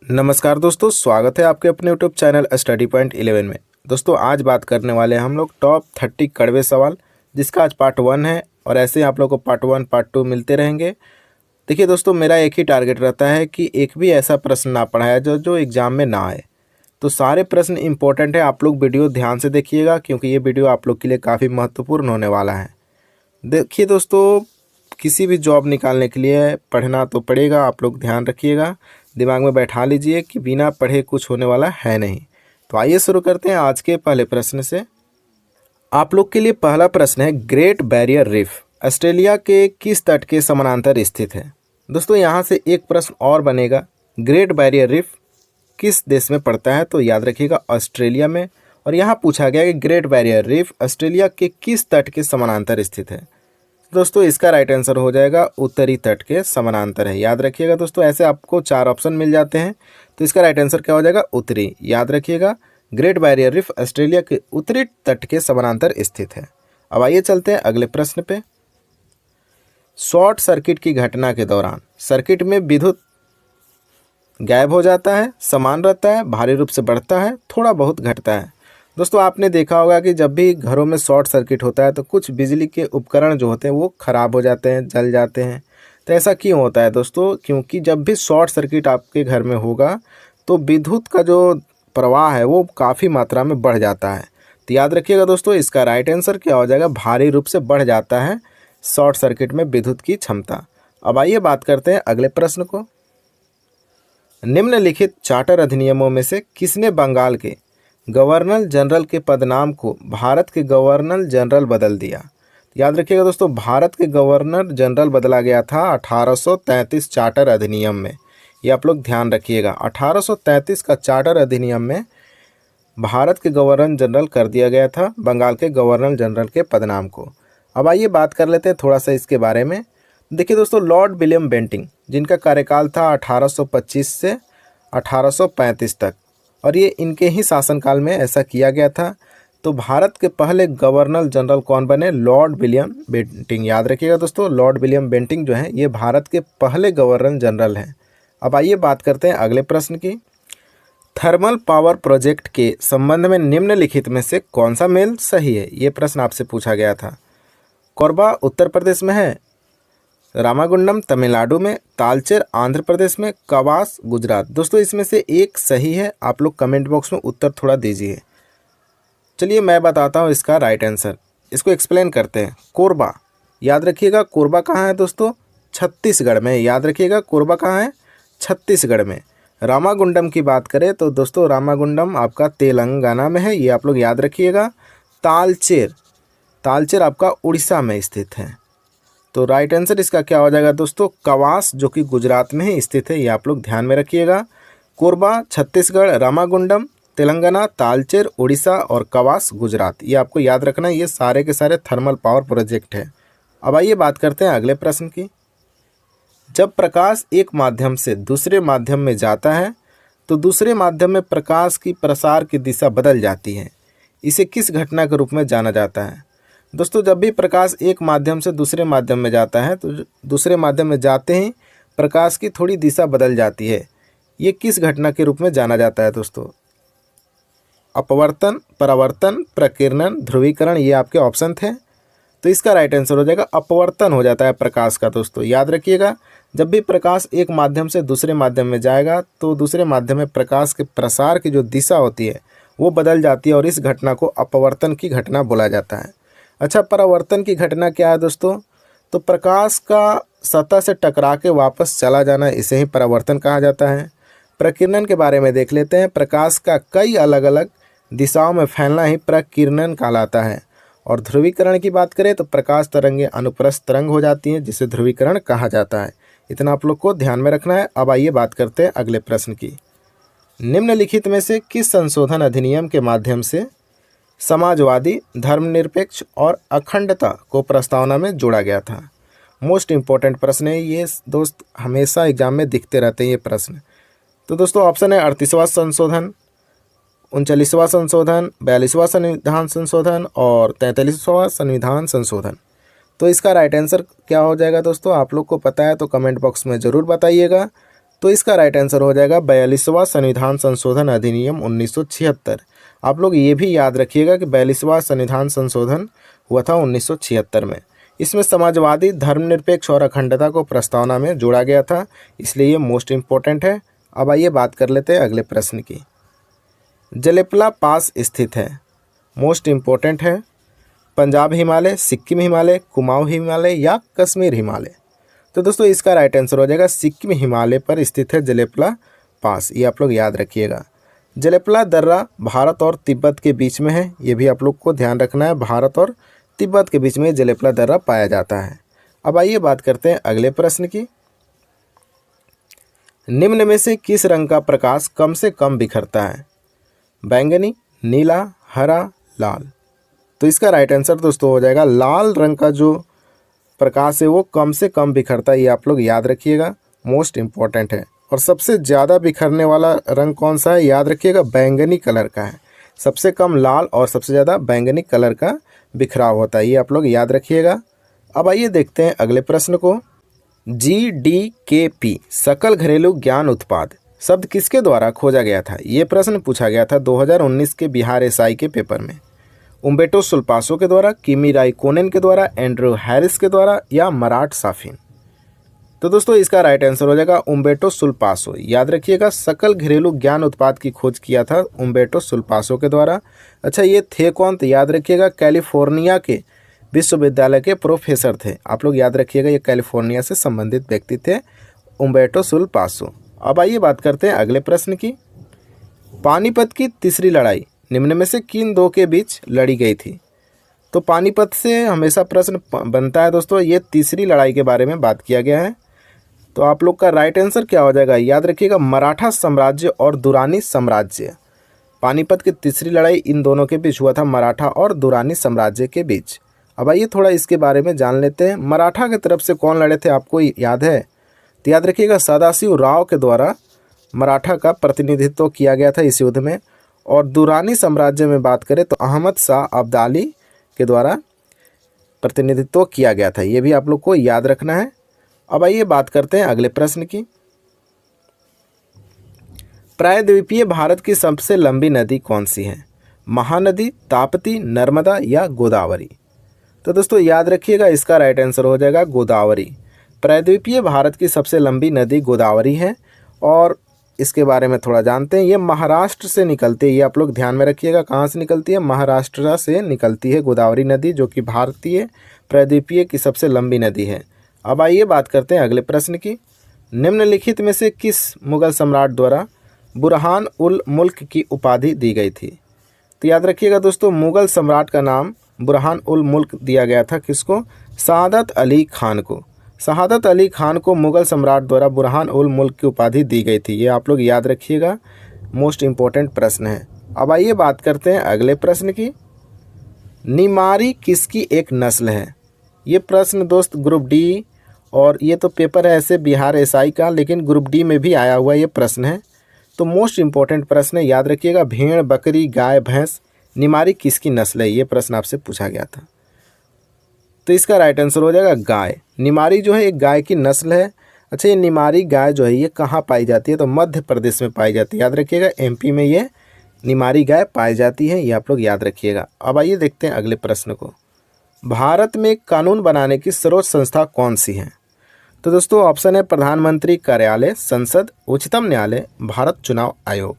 नमस्कार दोस्तों, स्वागत है आपके अपने यूट्यूब चैनल स्टडी पॉइंट 11 में। दोस्तों आज बात करने वाले हैं हम लोग टॉप 30 कड़वे सवाल, जिसका आज पार्ट 1 है और ऐसे ही आप लोग को पार्ट 1 पार्ट 2 मिलते रहेंगे। देखिए दोस्तों, मेरा एक ही टारगेट रहता है कि एक भी ऐसा प्रश्न ना पढ़ाया जो एग्ज़ाम में ना आए। तो सारे प्रश्न इंपॉर्टेंट है, आप लोग वीडियो ध्यान से देखिएगा क्योंकि ये वीडियो आप लोग के लिए काफ़ी महत्वपूर्ण होने वाला है। देखिए दोस्तों, किसी भी जॉब निकालने के लिए पढ़ना तो पड़ेगा, आप लोग ध्यान रखिएगा, दिमाग में बैठा लीजिए कि बिना पढ़े कुछ होने वाला है नहीं। तो आइए शुरू करते हैं आज के पहले प्रश्न से। आप लोग के लिए पहला प्रश्न है, ग्रेट बैरियर रीफ ऑस्ट्रेलिया के किस तट के समानांतर स्थित है। दोस्तों यहाँ से एक प्रश्न और बनेगा, ग्रेट बैरियर रीफ किस देश में पड़ता है, तो याद रखिएगा ऑस्ट्रेलिया में। और यहाँ पूछा गया कि ग्रेट बैरियर रीफ ऑस्ट्रेलिया के किस तट के समानांतर स्थित है। दोस्तों इसका राइट आंसर हो जाएगा उत्तरी तट के समानांतर है। याद रखिएगा दोस्तों, ऐसे आपको 4 ऑप्शन मिल जाते हैं, तो इसका राइट आंसर क्या हो जाएगा, उत्तरी। याद रखिएगा, ग्रेट बैरियर रीफ ऑस्ट्रेलिया के उत्तरी तट के समानांतर स्थित है। अब आइए चलते हैं अगले प्रश्न पे। शॉर्ट सर्किट की घटना के दौरान सर्किट में विद्युत गायब हो जाता है, समान रहता है, भारी रूप से बढ़ता है, थोड़ा बहुत घटता है। दोस्तों आपने देखा होगा कि जब भी घरों में शॉर्ट सर्किट होता है तो कुछ बिजली के उपकरण जो होते हैं वो ख़राब हो जाते हैं, जल जाते हैं। तो ऐसा क्यों होता है दोस्तों, क्योंकि जब भी शॉर्ट सर्किट आपके घर में होगा तो विद्युत का जो प्रवाह है वो काफ़ी मात्रा में बढ़ जाता है। तो याद रखिएगा दोस्तों, इसका राइट आंसर क्या हो जाएगा, भारी रूप से बढ़ जाता है शॉर्ट सर्किट में विद्युत की क्षमता। अब आइए बात करते हैं अगले प्रश्न को। निम्नलिखित चार्टर अधिनियमों में से किसने बंगाल के गवर्नर जनरल के पदनाम को भारत के गवर्नर जनरल बदल दिया। याद रखिएगा दोस्तों, भारत के गवर्नर जनरल बदला गया था 1833 चार्टर अधिनियम में। ये आप लोग ध्यान रखिएगा, 1833 का चार्टर अधिनियम में भारत के गवर्नर जनरल कर दिया गया था बंगाल के गवर्नर जनरल के पदनाम को। अब आइए बात कर लेते हैं थोड़ा सा इसके बारे में। देखिए दोस्तों, लॉर्ड विलियम बेंटिंक, जिनका कार्यकाल था 1825 से 1835 तक, और ये इनके ही शासनकाल में ऐसा किया गया था। तो भारत के पहले गवर्नर जनरल कौन बने, लॉर्ड विलियम बेंटिंक। याद रखिएगा दोस्तों, लॉर्ड विलियम बेंटिंक जो है ये भारत के पहले गवर्नर जनरल हैं। अब आइए बात करते हैं अगले प्रश्न की। थर्मल पावर प्रोजेक्ट के संबंध में निम्नलिखित में से कौन सा मेल सही है, ये प्रश्न आपसे पूछा गया था। कोरबा उत्तर प्रदेश में है, रामागुंडम तमिलनाडु में, तालचेर आंध्र प्रदेश में, कवास गुजरात। दोस्तों इसमें से एक सही है, आप लोग कमेंट बॉक्स में उत्तर थोड़ा दीजिए। चलिए मैं बताता हूँ इसका राइट आंसर, इसको एक्सप्लेन करते हैं। कोरबा, याद रखिएगा कोरबा कहाँ है दोस्तों, छत्तीसगढ़ में। याद रखिएगा कोरबा कहाँ है, छत्तीसगढ़ में। रामागुंडम की बात करें तो दोस्तों रामागुंडम आपका तेलंगाना में है, ये आप लोग याद रखिएगा। तालचेर आपका उड़ीसा में स्थित है। तो राइट आंसर इसका क्या हो जाएगा दोस्तों, कवास, जो कि गुजरात में ही स्थित है, ये आप लोग ध्यान में रखिएगा। कोरबा छत्तीसगढ़, रामागुंडम तेलंगाना, तालचेर उड़ीसा और कवास गुजरात, ये आपको याद रखना है। ये सारे के सारे थर्मल पावर प्रोजेक्ट है। अब आइए बात करते हैं अगले प्रश्न की। जब प्रकाश एक माध्यम से दूसरे माध्यम में जाता है तो दूसरे माध्यम में प्रकाश की प्रसार की दिशा बदल जाती है, इसे किस घटना के रूप में जाना जाता है। दोस्तों जब भी प्रकाश एक माध्यम से दूसरे माध्यम में जाता है तो दूसरे माध्यम में जाते ही प्रकाश की थोड़ी दिशा बदल जाती है, ये किस घटना के रूप में जाना जाता है दोस्तों। अपवर्तन, परावर्तन, प्रकीर्णन, ध्रुवीकरण, ये आपके ऑप्शन थे। तो इसका राइट आंसर हो जाएगा अपवर्तन हो जाता है प्रकाश का। दोस्तों याद रखिएगा, जब भी प्रकाश एक माध्यम से दूसरे माध्यम में जाएगा तो दूसरे माध्यम में प्रकाश के प्रसार की जो दिशा होती है वो बदल जाती है और इस घटना को अपवर्तन की घटना बोला जाता है। अच्छा, परावर्तन की घटना क्या है दोस्तों, तो प्रकाश का सतह से टकरा के वापस चला जाना, इसे ही परावर्तन कहा जाता है। प्रकीर्णन के बारे में देख लेते हैं, प्रकाश का कई अलग अलग दिशाओं में फैलना ही प्रकीर्णन कहलाता है। और ध्रुवीकरण की बात करें तो प्रकाश तरंगें अनुप्रस्थ तरंग हो जाती हैं, जिसे ध्रुवीकरण कहा जाता है। इतना आप लोग को ध्यान में रखना है। अब आइए बात करते हैं अगले प्रश्न की। निम्नलिखित में से किस संशोधन अधिनियम के माध्यम से समाजवादी, धर्मनिरपेक्ष और अखंडता को प्रस्तावना में जोड़ा गया था। मोस्ट इम्पोर्टेंट प्रश्न है ये दोस्त, हमेशा एग्जाम में दिखते रहते हैं ये प्रश्न। तो दोस्तों ऑप्शन है 38वां संशोधन, 39वां संशोधन, 42वां संविधान संशोधन और 43वां संविधान संशोधन। तो इसका राइट आंसर क्या हो जाएगा दोस्तों, आप लोग को पता है तो कमेंट बॉक्स में ज़रूर बताइएगा। तो इसका राइट आंसर हो जाएगा 42वां संविधान संशोधन अधिनियम 1976। आप लोग ये भी याद रखिएगा कि 42वां संविधान संशोधन हुआ था 1976 में। इसमें समाजवादी, धर्मनिरपेक्ष और अखंडता को प्रस्तावना में जोड़ा गया था, इसलिए ये मोस्ट इम्पोर्टेंट है। अब आइए बात कर लेते हैं अगले प्रश्न की। जलेपला पास स्थित है, मोस्ट इम्पोर्टेंट है। पंजाब हिमालय, सिक्किम हिमालय, कुमाऊं हिमालय या कश्मीर हिमालय? तो दोस्तों इसका राइट आंसर हो जाएगा सिक्किम हिमालय पर स्थित है जलेपला पास, ये आप लोग याद रखिएगा। जलेपला दर्रा भारत और तिब्बत के बीच में है, ये भी आप लोग को ध्यान रखना है। भारत और तिब्बत के बीच में जलेपला दर्रा पाया जाता है। अब आइए बात करते हैं अगले प्रश्न की। निम्न में से किस रंग का प्रकाश कम से कम बिखरता है? बैंगनी, नीला, हरा, लाल? तो इसका राइट आंसर दोस्तों हो जाएगा लाल रंग का जो प्रकाश है वो कम से कम बिखरता है, ये आप लोग याद रखिएगा, मोस्ट इम्पॉर्टेंट है। और सबसे ज़्यादा बिखरने वाला रंग कौन सा है? याद रखिएगा बैंगनी कलर का है। सबसे कम लाल और सबसे ज़्यादा बैंगनी कलर का बिखराव होता है, ये आप लोग याद रखिएगा। अब आइए देखते हैं अगले प्रश्न को। GDKP सकल घरेलू ज्ञान उत्पाद शब्द किसके द्वारा खोजा गया था? ये प्रश्न पूछा गया था 2019 के बिहार एसआई के पेपर में। उम्बेटो सुल्पासो के द्वारा, किमी राइकोनेन के द्वारा, एंड्रू हैरिस के द्वारा या मराठ साफिन? तो दोस्तों इसका राइट आंसर हो जाएगा उम्बेटो सुल्पासो। याद रखिएगा सकल घरेलू ज्ञान उत्पाद की खोज किया था उम्बेटो सुल्पासो के द्वारा। अच्छा, ये थे कौन? तो याद रखिएगा कैलिफोर्निया के विश्वविद्यालय के प्रोफेसर थे। आप लोग याद रखिएगा ये कैलिफोर्निया से संबंधित व्यक्ति थे, उम्बेटो सुल्पासो। अब आइए बात करते हैं अगले प्रश्न की। पानीपत की तीसरी लड़ाई निम्न में से किन दो के बीच लड़ी गई थी? तो पानीपत से हमेशा प्रश्न बनता है दोस्तों, ये तीसरी लड़ाई के बारे में बात किया गया है। तो आप लोग का राइट आंसर क्या हो जाएगा? याद रखिएगा मराठा साम्राज्य और दुरानी साम्राज्य। पानीपत की तीसरी लड़ाई इन दोनों के बीच हुआ था, मराठा और दुरानी साम्राज्य के बीच। अब आइए थोड़ा इसके बारे में जान लेते हैं। मराठा की तरफ से कौन लड़े थे, आपको याद है? तो याद रखिएगा सदाशिव राव के द्वारा मराठा का प्रतिनिधित्व किया गया था इस युद्ध में। और दुरानी साम्राज्य में बात करें तो अहमद शाह अब्दाली के द्वारा प्रतिनिधित्व किया गया था, ये भी आप लोग को याद रखना है। अब आइए बात करते हैं अगले प्रश्न की। प्रायद्वीपीय भारत की सबसे लंबी नदी कौन सी है? महानदी, ताप्ती, नर्मदा या गोदावरी? तो दोस्तों याद रखिएगा इसका राइट आंसर हो जाएगा गोदावरी। प्रायद्वीपीय भारत की सबसे लंबी नदी गोदावरी है। और इसके बारे में थोड़ा जानते हैं। ये महाराष्ट्र से निकलती है, ये आप लोग ध्यान में रखिएगा। कहाँ से निकलती है? महाराष्ट्र से निकलती है गोदावरी नदी, जो कि भारतीय प्रायद्वीपीय की सबसे लंबी नदी है। अब आइए बात करते हैं अगले प्रश्न की। निम्नलिखित में से किस मुगल सम्राट द्वारा बुरहान उल मुल्क की उपाधि दी गई थी? तो याद रखिएगा दोस्तों मुगल सम्राट का नाम बुरहान उल मुल्क दिया गया था किसको? शहादत अली खान को। शहादत अली खान को मुगल सम्राट द्वारा बुरहान उल मुल्क की उपाधि दी गई थी, ये आप लोग याद रखिएगा, मोस्ट इम्पोर्टेंट प्रश्न है। अब आइए बात करते हैं अगले प्रश्न की। निमारी किसकी एक नस्ल है? ये प्रश्न दोस्त ग्रुप डी, और ये तो पेपर है ऐसे बिहार एसआई का, लेकिन ग्रुप डी में भी आया हुआ ये प्रश्न है, तो मोस्ट इम्पोर्टेंट प्रश्न है, याद रखिएगा। भेड़, बकरी, गाय, भैंस, निमारी किसकी नस्ल है? ये प्रश्न आपसे पूछा गया था। तो इसका राइट आंसर हो जाएगा गाय। निमारी जो है एक गाय की नस्ल है। अच्छा, ये निमारी गाय जो है ये कहाँ पाई जाती है? तो मध्य प्रदेश में पाई जाती है, याद रखिएगा। एमपी में ये निमारी गाय पाई जाती है, ये आप लोग याद रखिएगा। अब आइए देखते हैं अगले प्रश्न को। भारत में कानून बनाने की सर्वोच्च संस्था कौन सी है? तो दोस्तों ऑप्शन है प्रधानमंत्री कार्यालय, संसद, उच्चतम न्यायालय, भारत चुनाव आयोग।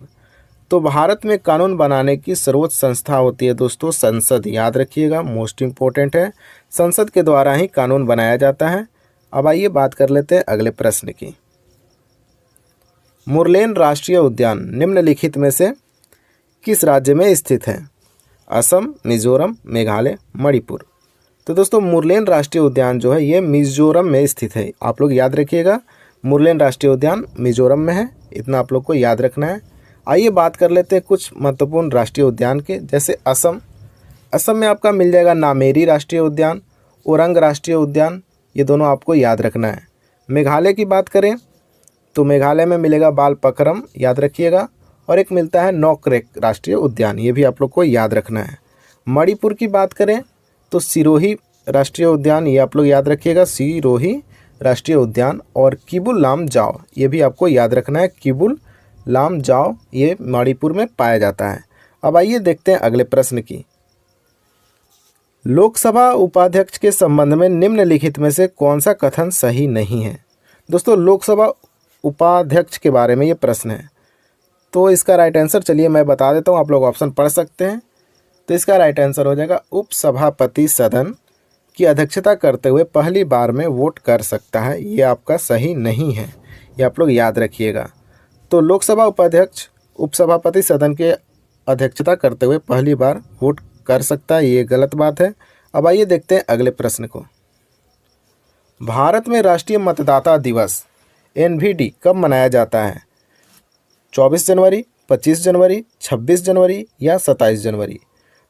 तो भारत में कानून बनाने की सर्वोच्च संस्था होती है दोस्तों संसद, याद रखिएगा, मोस्ट इम्पोर्टेंट है। संसद के द्वारा ही कानून बनाया जाता है। अब आइए बात कर लेते हैं अगले प्रश्न की। मुरलेन राष्ट्रीय उद्यान निम्नलिखित में से किस राज्य में स्थित है? असम, मिजोरम, मेघालय, मणिपुर? तो दोस्तों मुरलेन राष्ट्रीय उद्यान जो है ये मिजोरम में स्थित है, आप लोग याद रखिएगा। मुरलेन राष्ट्रीय उद्यान मिजोरम में है, इतना आप लोग को याद रखना है। आइए बात कर लेते हैं कुछ महत्वपूर्ण राष्ट्रीय उद्यान के, जैसे असम। असम में आपका मिल जाएगा नामेरी राष्ट्रीय उद्यान, ओरंग राष्ट्रीय उद्यान, ये दोनों आपको याद रखना है। मेघालय की बात करें तो मेघालय में मिलेगा बालपक्रम, याद रखिएगा, और एक मिलता है नौकरेक राष्ट्रीय उद्यान, ये भी आप लोग को याद रखना है। मणिपुर की बात करें तो सिरोही राष्ट्रीय उद्यान, ये आप लोग याद रखिएगा, सिरोही राष्ट्रीय उद्यान, और किबुल लामजाओ, ये भी आपको याद रखना है। किबुल लामजाओ ये मणिपुर में पाया जाता है। अब आइए देखते हैं अगले प्रश्न की। लोकसभा उपाध्यक्ष के संबंध में निम्नलिखित में से कौन सा कथन सही नहीं है। दोस्तों, लोकसभा उपाध्यक्ष के बारे में ये प्रश्न है, तो इसका राइट आंसर चलिए मैं बता देता हूँ, आप लोग ऑप्शन पढ़ सकते हैं। तो इसका राइट आंसर हो जाएगा उपसभापति सदन की अध्यक्षता करते हुए पहली बार में वोट कर सकता है। ये आपका सही नहीं है, ये आप लोग याद रखिएगा। तो लोकसभा उपाध्यक्ष उपसभापति सदन के अध्यक्षता करते हुए पहली बार वोट कर सकता है, ये गलत बात है। अब आइए देखते हैं अगले प्रश्न को। भारत में राष्ट्रीय मतदाता दिवस NVD कब मनाया जाता है? 24 जनवरी, 25 जनवरी, 26 जनवरी या 27 जनवरी?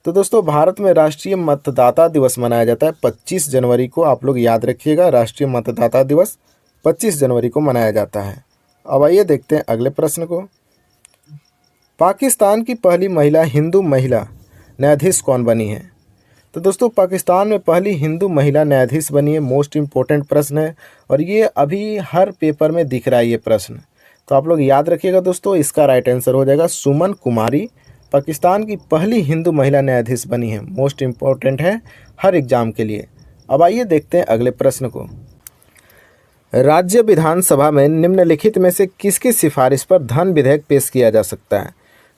तो दोस्तों, भारत में राष्ट्रीय मतदाता दिवस मनाया जाता है 25 जनवरी को। आप लोग याद रखिएगा, राष्ट्रीय मतदाता दिवस 25 जनवरी को मनाया जाता है। अब आइए देखते हैं अगले प्रश्न को। पाकिस्तान की पहली महिला हिंदू महिला न्यायाधीश कौन बनी है? तो दोस्तों, पाकिस्तान में पहली हिंदू महिला न्यायाधीश बनी है। मोस्ट इम्पोर्टेंट प्रश्न है और ये अभी हर पेपर में दिख रहा है ये प्रश्न, तो आप लोग याद रखिएगा दोस्तों। इसका राइट आंसर हो जाएगा सुमन कुमारी पाकिस्तान की पहली हिंदू महिला न्यायाधीश बनी है। मोस्ट इम्पोर्टेंट है हर एग्जाम के लिए। अब आइए देखते हैं अगले प्रश्न को। राज्य विधानसभा में निम्नलिखित में से किसकी सिफारिश पर धन विधेयक पेश किया जा सकता है?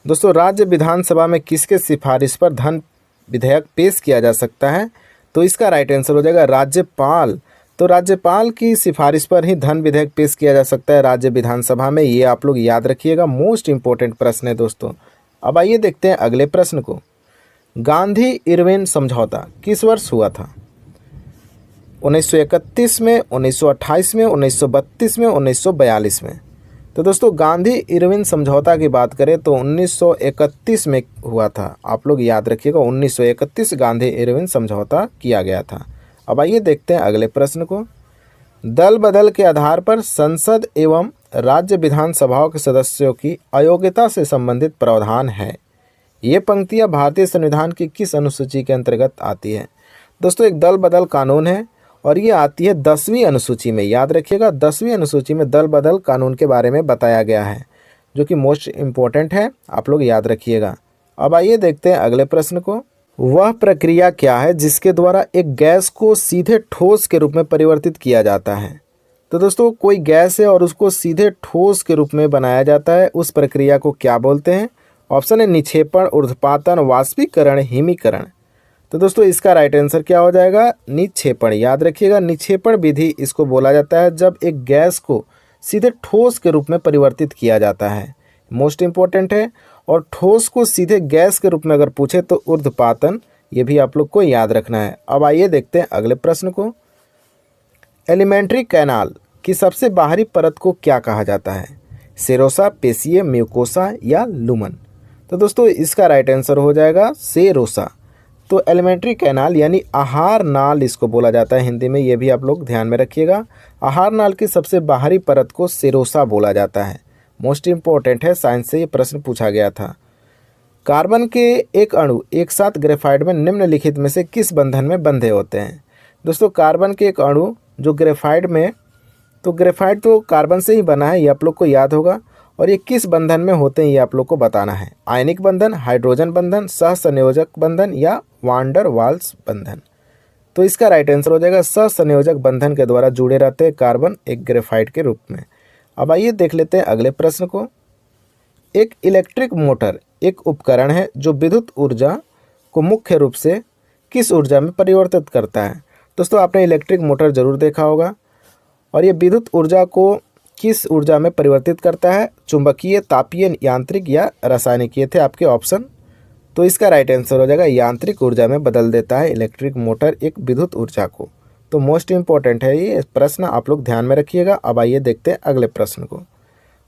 दोस्तों, राज्य विधानसभा में किसके सिफारिश पर धन विधेयक पेश किया जा सकता है? तो इसका राइट आंसर हो जाएगा राज्यपाल। तो राज्यपाल की सिफारिश पर ही धन विधेयक पेश किया जा सकता है राज्य विधानसभा में, ये आप लोग याद रखिएगा। मोस्ट इम्पोर्टेंट प्रश्न है दोस्तों। अब आइए देखते हैं अगले प्रश्न को। गांधी इरविन समझौता किस वर्ष हुआ था? 1931 में, 1928 में, 1932 में, 1942 में? तो दोस्तों, गांधी इरविन समझौता की बात करें तो 1931 में हुआ था। आप लोग याद रखिएगा, 1931 गांधी इरविन समझौता किया गया था। अब आइए देखते हैं अगले प्रश्न को। दल बदल के आधार पर संसद एवं राज्य विधानसभाओं के सदस्यों की अयोग्यता से संबंधित प्रावधान है। ये पंक्तियां भारतीय संविधान की किस अनुसूची के अंतर्गत आती है? दोस्तों, एक दल बदल कानून है और ये आती है 10वीं अनुसूची में। याद रखिएगा, 10वीं अनुसूची में दल बदल कानून के बारे में बताया गया है, जो कि मोस्ट इम्पोर्टेंट है, आप लोग याद रखिएगा। अब आइए देखते हैं अगले प्रश्न को। वह प्रक्रिया क्या है जिसके द्वारा एक गैस को सीधे ठोस के रूप में परिवर्तित किया जाता है? तो दोस्तों, कोई गैस है और उसको सीधे ठोस के रूप में बनाया जाता है, उस प्रक्रिया को क्या बोलते हैं? ऑप्शन है निक्षेपण, ऊर्ध्वपातन, वाष्पीकरण, हिमीकरण। तो दोस्तों, इसका राइट आंसर क्या हो जाएगा? निक्षेपण। याद रखिएगा, निक्षेपण विधि इसको बोला जाता है जब एक गैस को सीधे ठोस के रूप में परिवर्तित किया जाता है। मोस्ट इम्पोर्टेंट है। और ठोस को सीधे गैस के रूप में अगर पूछे तो ऊर्ध्वपातन, ये भी आप लोग को याद रखना है। अब आइए देखते हैं अगले प्रश्न को। एलिमेंट्री कैनाल की सबसे बाहरी परत को क्या कहा जाता है? सेरोसा, पेशिये, म्यूकोसा या लुमन? तो दोस्तों, इसका राइट आंसर हो जाएगा सेरोसा। तो एलिमेंट्री कैनाल यानी आहार नाल इसको बोला जाता है हिंदी में, ये भी आप लोग ध्यान में रखिएगा। आहार नाल की सबसे बाहरी परत को सेरोसा बोला जाता है। मोस्ट इम्पोर्टेंट है, साइंस से ये प्रश्न पूछा गया था। कार्बन के एक अणु एक साथ ग्रेफाइट में निम्नलिखित में से किस बंधन में बंधे होते हैं? दोस्तों, कार्बन के एक अणु जो ग्रेफाइट में, तो ग्रेफाइट तो कार्बन से ही बना है, ये आप लोग को याद होगा। और ये किस बंधन में होते हैं ये आप लोग को बताना है। आयनिक बंधन, हाइड्रोजन बंधन, सहसंयोजक बंधन या वांडर वाल्स बंधन? तो इसका राइट आंसर हो जाएगा सहसंयोजक बंधन के द्वारा जुड़े रहते हैं कार्बन एक ग्रेफाइट के रूप में। अब आइए देख लेते हैं अगले प्रश्न को। एक इलेक्ट्रिक मोटर एक उपकरण है जो विद्युत ऊर्जा को मुख्य रूप से किस ऊर्जा में परिवर्तित करता है? दोस्तों, आपने इलेक्ट्रिक मोटर जरूर देखा होगा। और ये विद्युत ऊर्जा को किस ऊर्जा में परिवर्तित करता है? चुंबकीय, तापीय, यांत्रिक या रासायनिक? ये थे आपके ऑप्शन। तो इसका राइट आंसर हो जाएगा यांत्रिक ऊर्जा में बदल देता है इलेक्ट्रिक मोटर एक विद्युत ऊर्जा को। तो मोस्ट इम्पोर्टेंट है ये प्रश्न, आप लोग ध्यान में रखिएगा। अब आइए देखते हैं अगले प्रश्न को।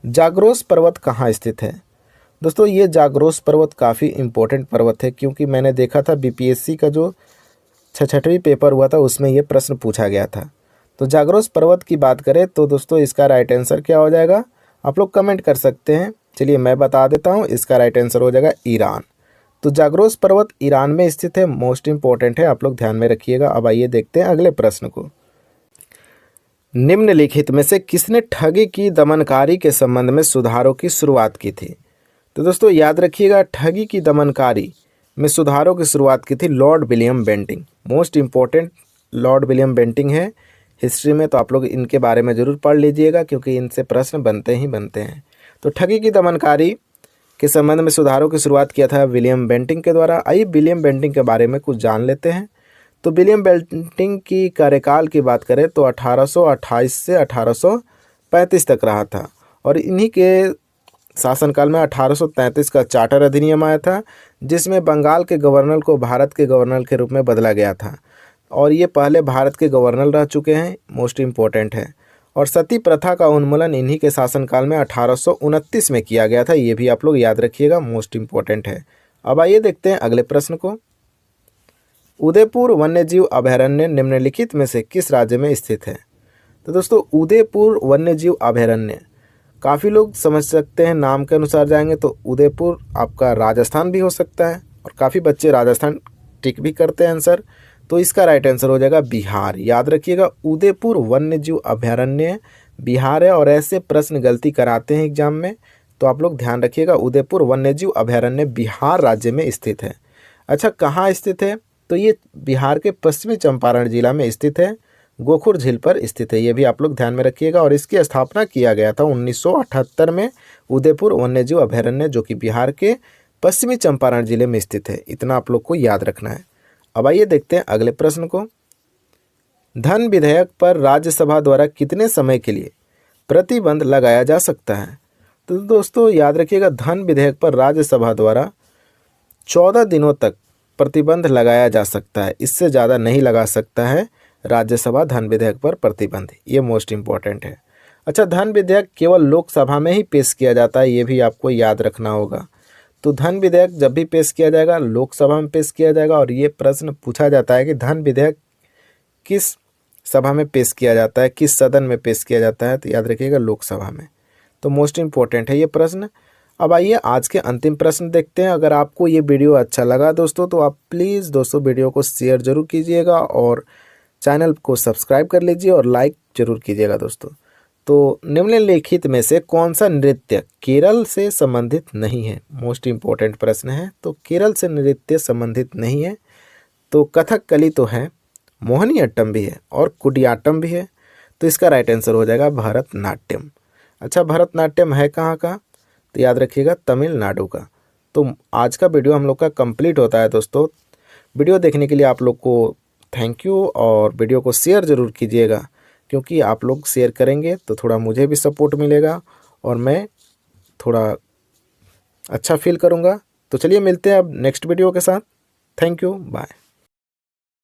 जाग्रोस पर्वत कहाँ स्थित है? दोस्तों, ये जाग्रोस पर्वत काफ़ी इम्पोर्टेंट पर्वत है, क्योंकि मैंने देखा था BPSC का जो 66वीं पेपर हुआ था उसमें ये प्रश्न पूछा गया था। तो जाग्रोस पर्वत की बात करें तो दोस्तों, इसका राइट आंसर क्या हो जाएगा? आप लोग कमेंट कर सकते हैं। चलिए मैं बता देता हूँ, इसका राइट आंसर हो जाएगा ईरान। तो जाग्रोस पर्वत ईरान में स्थित है। मोस्ट इम्पोर्टेंट है, आप लोग ध्यान में रखिएगा। अब आइए देखते हैं अगले प्रश्न को। निम्नलिखित में से किसने ठगी की दमनकारी के संबंध में सुधारों की शुरुआत की थी? तो दोस्तों याद रखिएगा, ठगी की दमनकारी में सुधारों की शुरुआत की थी Lord William Bentinck. Most important Lord William Bentinck है हिस्ट्री में, तो आप लोग इनके बारे में ज़रूर पढ़ लीजिएगा क्योंकि इनसे प्रश्न बनते ही बनते हैं। तो ठगी की दमनकारी के संबंध में सुधारों की शुरुआत किया था विलियम बेंटिंक के द्वारा। आइए विलियम बेंटिंक के बारे में कुछ जान लेते हैं। तो विलियम बेंटिंक की कार्यकाल की बात करें तो 1828 से 1835 तक रहा था, और इन्हीं के शासनकाल में 1833 का चार्टर अधिनियम आया था, जिसमें बंगाल के गवर्नर को भारत के गवर्नर के रूप में बदला गया था, और ये पहले भारत के गवर्नर रह चुके हैं, मोस्ट इम्पोर्टेंट है। और सती प्रथा का उन्मूलन इन्हीं के शासनकाल में 1829 में किया गया था, ये भी आप लोग याद रखिएगा, मोस्ट इम्पोर्टेंट है। अब आइए देखते हैं अगले प्रश्न को। उदयपुर वन्यजीव अभयारण्य निम्नलिखित में से किस राज्य में स्थित है? तो दोस्तों उदयपुर वन्यजीव अभयारण्य, काफ़ी लोग समझ सकते हैं नाम के अनुसार जाएंगे तो उदयपुर आपका राजस्थान भी हो सकता है, और काफ़ी बच्चे राजस्थान टिक भी करते हैं आंसर, तो इसका राइट आंसर हो जाएगा बिहार। याद रखिएगा, उदयपुर वन्यजीव अभयारण्य बिहार है, और ऐसे प्रश्न गलती कराते हैं एग्जाम में, तो आप लोग ध्यान रखिएगा, उदयपुर वन्यजीव अभयारण्य बिहार राज्य में स्थित है। अच्छा, कहाँ स्थित है? तो ये बिहार के पश्चिमी चंपारण जिला में स्थित है, गोखुर झील पर स्थित है, ये भी आप लोग ध्यान में रखिएगा। और इसकी स्थापना किया गया था 1978 में, उदयपुर वन्यजीव अभयारण्य जो कि बिहार के पश्चिमी चंपारण जिले में स्थित है, इतना आप लोग को याद रखना है। अब आइए देखते हैं अगले प्रश्न को। धन विधेयक पर राज्यसभा द्वारा कितने समय के लिए प्रतिबंध लगाया जा सकता है? तो दोस्तों याद रखिएगा, धन विधेयक पर राज्यसभा द्वारा 14 दिनों तक प्रतिबंध लगाया जा सकता है, इससे ज़्यादा नहीं लगा सकता है राज्यसभा धन विधेयक पर प्रतिबंध, ये मोस्ट इम्पॉर्टेंट है। अच्छा, धन विधेयक केवल लोकसभा में ही पेश किया जाता है, ये भी आपको याद रखना होगा। तो धन विधेयक जब भी पेश किया जाएगा लोकसभा में पेश किया जाएगा, और ये प्रश्न पूछा जाता है कि धन विधेयक किस सभा में पेश किया जाता है, किस सदन में पेश किया जाता है, तो याद रखिएगा लोकसभा में। तो मोस्ट इम्पोर्टेंट है ये प्रश्न। अब आइए आज के अंतिम प्रश्न देखते हैं। अगर आपको ये वीडियो अच्छा लगा दोस्तों, तो आप प्लीज़ दोस्तों वीडियो को शेयर ज़रूर कीजिएगा, और चैनल को सब्सक्राइब कर लीजिए, और लाइक ज़रूर कीजिएगा दोस्तों। तो निम्नलिखित में से कौन सा नृत्य केरल से संबंधित नहीं है? मोस्ट इम्पोर्टेंट प्रश्न है। तो केरल से नृत्य संबंधित नहीं है, तो कथकली तो है, मोहिनीअट्टम भी है, और कुडियाट्टम भी है, तो इसका राइट आंसर हो जाएगा भरतनाट्यम। अच्छा, भरतनाट्यम है कहाँ का? तो याद रखिएगा तमिलनाडु का। तो आज का वीडियो हम लोग का कंप्लीट होता है दोस्तों। वीडियो देखने के लिए आप लोग को थैंक यू, और वीडियो को शेयर ज़रूर कीजिएगा, क्योंकि आप लोग शेयर करेंगे तो थोड़ा मुझे भी सपोर्ट मिलेगा, और मैं थोड़ा अच्छा फील करूँगा। तो चलिए मिलते हैं अब नेक्स्ट वीडियो के साथ। Thank you, bye.